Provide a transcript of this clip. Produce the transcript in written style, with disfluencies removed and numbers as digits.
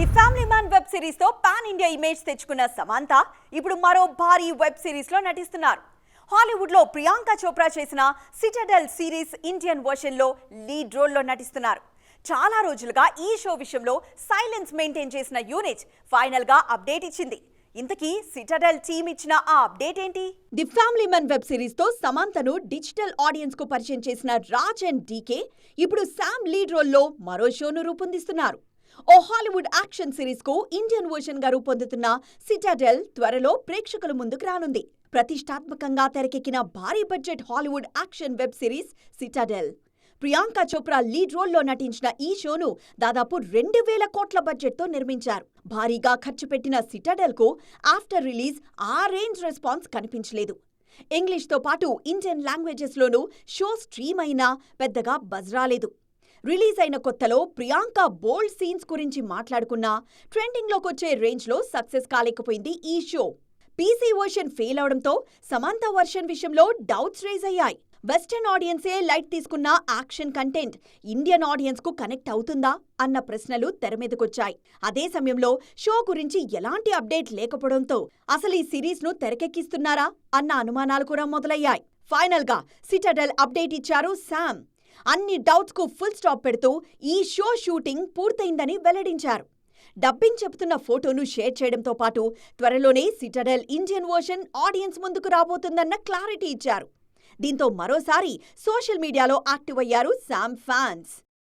The family man web series తో pan India image తెచ్చుకున్న సమంత ఇప్పుడు మరో భారీ వెబ్ సిరీస్ లో నటిస్తున్నారు. హాలీవుడ్ లో ప్రియాంక చోప్రా చేసిన సిటాడెల్ సిరీస్ ఇండియన్ వర్షన్ లో లీడ్ రోల్ లో నటిస్తున్నారు. చాలా రోజులుగా ఈ షో విషయంలో సైలెన్స్ మెయింటైన్ చేసిన యూనిట్ ఫైనల్ గా అప్డేట్ ఇచ్చింది. ఇంతకీ సిటాడెల్ టీమ్ ఇచ్చిన ఆ అప్డేట్ ఏంటి? The family man web series తో సమంతను డిజిటల్ ఆడియన్స్ కు పరిచయం చేసిన రాజ్ అండ్ డీకే ఇప్పుడు శామ్ లీడ్ రోల్ లో మరో షోను రూపొందిస్తున్నారు. ఓ హాలీవుడ్ యాక్షన్ సిరీస్ కు ఇండియన్ వర్షన్ గా రూపొందుతున్న సిటాడెల్ త్వరలో ప్రేక్షకుల ముందుకు రానుంది. ప్రతిష్టాత్మకంగా తెరకెక్కిన భారీ budget Hollywood action web series Citadel. Priyanka Chopra lead రోల్లో నటించిన ఈ షోను దాదాపు 2,000 కోట్ల బడ్జెట్తో నిర్మించారు. భారీగా ఖర్చు పెట్టిన సిటాడెల్ కు ఆఫ్టర్ రిలీజ్ ఆ రేంజ్ రెస్పాన్స్ కనిపించలేదు. ఇంగ్లీష్తో పాటు ఇండియన్ లాంగ్వేజెస్లోనూ షో స్ట్రీమ్ అయినా పెద్దగా బజ్ రాలేదు. రిలీజ్ అయిన కొత్తలో ప్రియాంక బోల్డ్ సీన్స్ గురించి మాట్లాడుకున్నా ట్రెండింగ్లోకొచ్చే రేంజ్లో సక్సెస్ కాలేకపోయింది ఈ షో. పీసీ వర్షన్ ఫెయిల్ అవడంతో సమంత వర్షన్ విషయంలో డౌట్స్ రేజ్ అయ్యాయి. వెస్టర్న్ ఆడియన్సే లైట్ తీసుకున్న యాక్షన్ కంటెంట్ ఇండియన్ ఆడియన్స్ కు కనెక్ట్ అవుతుందా అన్న ప్రశ్నలు తెరమీదకొచ్చాయి. అదే సమయంలో షో గురించి ఎలాంటి అప్డేట్ లేకపోవడంతో అసలు ఈ సిరీస్ ను తెరకెక్కిస్తున్నారా అన్న అనుమానాలు కూడా మొదలయ్యాయి. ఫైనల్ గా సిటాడెల్ అప్డేట్ ఇచ్చారు శామ్. అన్ని డౌట్స్ కు ఫుల్ స్టాప్ పెడుతూ ఈ షో షూటింగ్ పూర్తయిందని వెల్లడించారు. డబ్బింగ్ చెబుతున్న ఫోటోను షేర్ చేయడంతో పాటు త్వరలోనే సిటాడెల్ ఇండియన్ వర్షన్ ఆడియన్స్ ముందుకు రాబోతుందన్న క్లారిటీ ఇచ్చారు. దీంతో మరోసారి సోషల్ మీడియాలో యాక్టివ్ అయ్యారు శామ్ ఫ్యాన్స్.